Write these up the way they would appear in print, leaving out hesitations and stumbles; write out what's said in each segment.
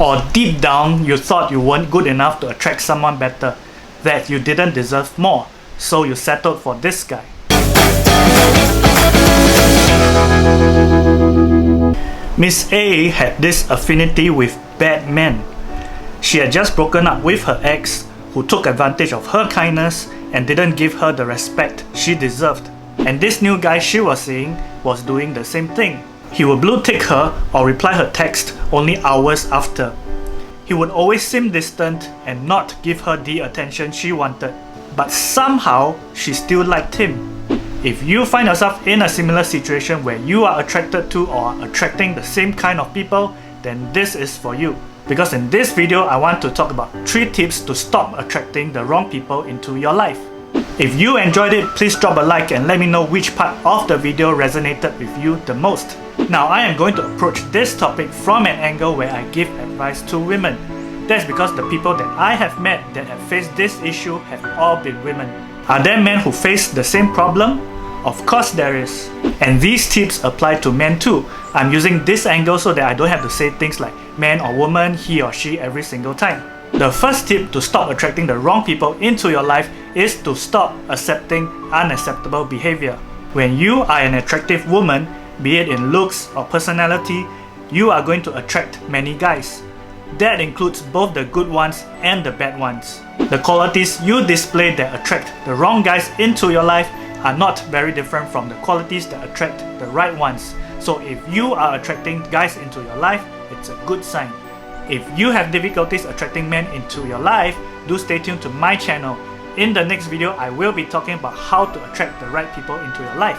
Or deep down, you thought you weren't good enough to attract someone better, that you didn't deserve more, so you settled for this guy. Miss A had this affinity with bad men. She had just broken up with her ex, who took advantage of her kindness and didn't give her the respect she deserved. And this new guy she was seeing was doing the same thing. He would blue tick her or reply her text only hours after. He would always seem distant and not give her the attention she wanted. But somehow, she still liked him. If you find yourself in a similar situation where you are attracted to or attracting the same kind of people, then this is for you. Because in this video, I want to talk about 3 tips to stop attracting the wrong people into your life. If you enjoyed it, please drop a like and let me know which part of the video resonated with you the most. Now, I am going to approach this topic from an angle where I give advice to women. That's because the people that I have met that have faced this issue have all been women. Are there men who face the same problem? Of course there is. And these tips apply to men too. I'm using this angle so that I don't have to say things like man or woman, he or she every single time. The first tip to stop attracting the wrong people into your life is to stop accepting unacceptable behavior. When you are an attractive woman, be it in looks or personality, you are going to attract many guys. That includes both the good ones and the bad ones. The qualities you display that attract the wrong guys into your life are not very different from the qualities that attract the right ones. So if you are attracting guys into your life, it's a good sign. If you have difficulties attracting men into your life, do stay tuned to my channel. In the next video, I will be talking about how to attract the right people into your life.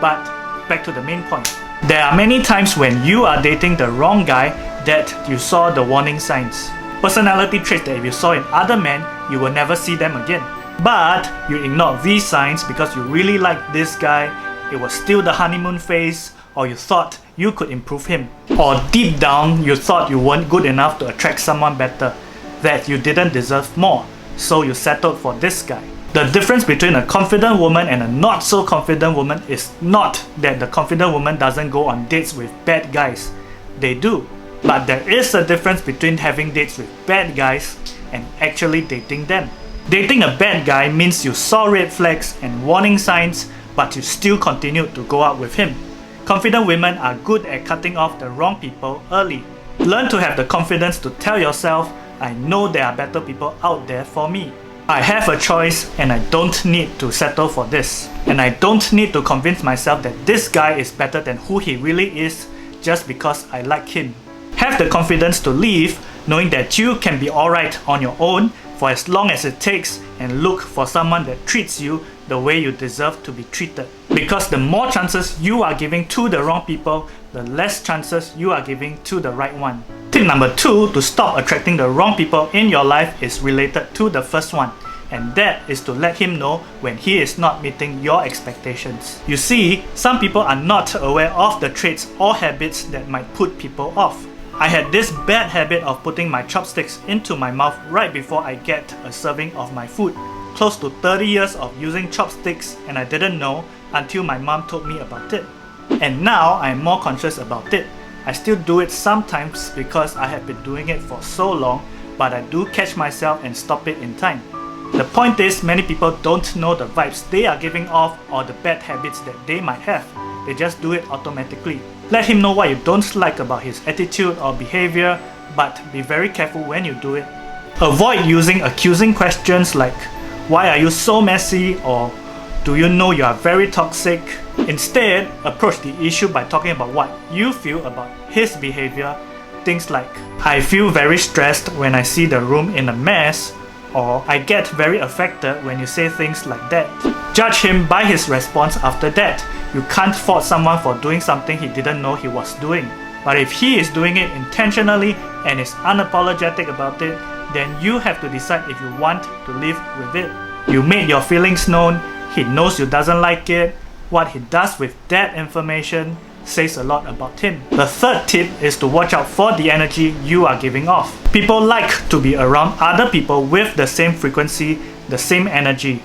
But back to the main point. There are many times when you are dating the wrong guy that you saw the warning signs. Personality traits that if you saw in other men, you will never see them again. But you ignore these signs because you really liked this guy, it was still the honeymoon phase, or you thought you could improve him. Or deep down, you thought you weren't good enough to attract someone better, that you didn't deserve more, so you settled for this guy. The difference between a confident woman and a not so confident woman is not that the confident woman doesn't go on dates with bad guys. They do. But there is a difference between having dates with bad guys and actually dating them. Dating a bad guy means you saw red flags and warning signs, but you still continued to go out with him. Confident women are good at cutting off the wrong people early. Learn to have the confidence to tell yourself, I know there are better people out there for me. I have a choice and I don't need to settle for this. And I don't need to convince myself that this guy is better than who he really is just because I like him. Have the confidence to leave, knowing that you can be alright on your own for as long as it takes, and look for someone that treats you the way you deserve to be treated. Because the more chances you are giving to the wrong people, the less chances you are giving to the right one. Tip number 2 to stop attracting the wrong people in your life is related to the first one. And that is to let him know when he is not meeting your expectations. You see, some people are not aware of the traits or habits that might put people off. I had this bad habit of putting my chopsticks into my mouth right before I get a serving of my food. Close to 30 years of using chopsticks, and I didn't know until my mom told me about it. And now I am more conscious about it. I still do it sometimes because I have been doing it for so long, but I do catch myself and stop it in time. The point is, many people don't know the vibes they are giving off or the bad habits that they might have. They just do it automatically. Let him know what you don't like about his attitude or behavior, but be very careful when you do it. Avoid using accusing questions like, why are you so messy, or do you know you are very toxic? Instead, approach the issue by talking about what you feel about his behavior. Things like, I feel very stressed when I see the room in a mess, or I get very affected when you say things like that. Judge him by his response after that. You can't fault someone for doing something he didn't know he was doing. But if he is doing it intentionally and is unapologetic about it, then you have to decide if you want to live with it. You made your feelings known, he knows you doesn't like it. What he does with that information says a lot about him. The third tip is to watch out for the energy you are giving off. People like to be around other people with the same frequency, the same energy.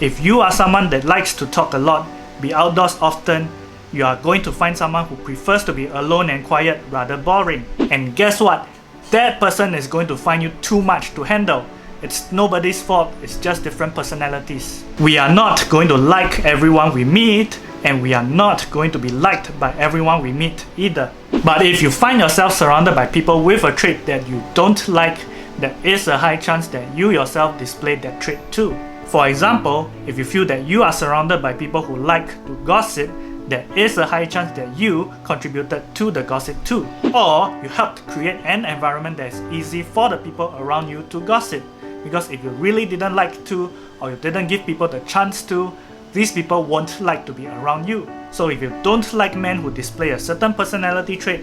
If you are someone that likes to talk a lot, be outdoors often, you are going to find someone who prefers to be alone and quiet, rather boring. And guess what? that person is going to find you too much to handle. It's nobody's fault, it's just different personalities. We are not going to like everyone we meet, and we are not going to be liked by everyone we meet either. But if you find yourself surrounded by people with a trait that you don't like, there is a high chance that you yourself display that trait too. For example, if you feel that you are surrounded by people who like to gossip, there is a high chance that you contributed to the gossip too. Or you helped create an environment that is easy for the people around you to gossip. Because if you really didn't like to, or you didn't give people the chance to, these people won't like to be around you. So if you don't like men who display a certain personality trait,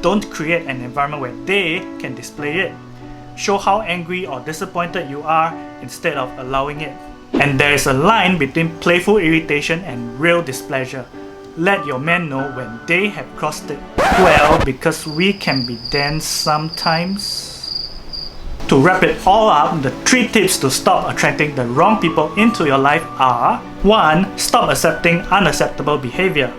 don't create an environment where they can display it. Show how angry or disappointed you are instead of allowing it. And there is a line between playful irritation and real displeasure. Let your men know when they have crossed it. Well, because we can be dense sometimes. To wrap it all up, the 3 tips to stop attracting the wrong people into your life are: 1. Stop accepting unacceptable behavior.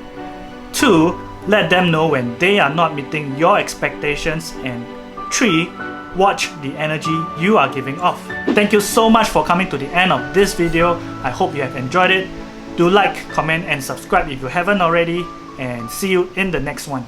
2. Let them know when they are not meeting your expectations. And 3. Watch the energy you are giving off. Thank you so much for coming to the end of this video. I hope you have enjoyed it. Do like, comment and subscribe if you haven't already, and see you in the next one.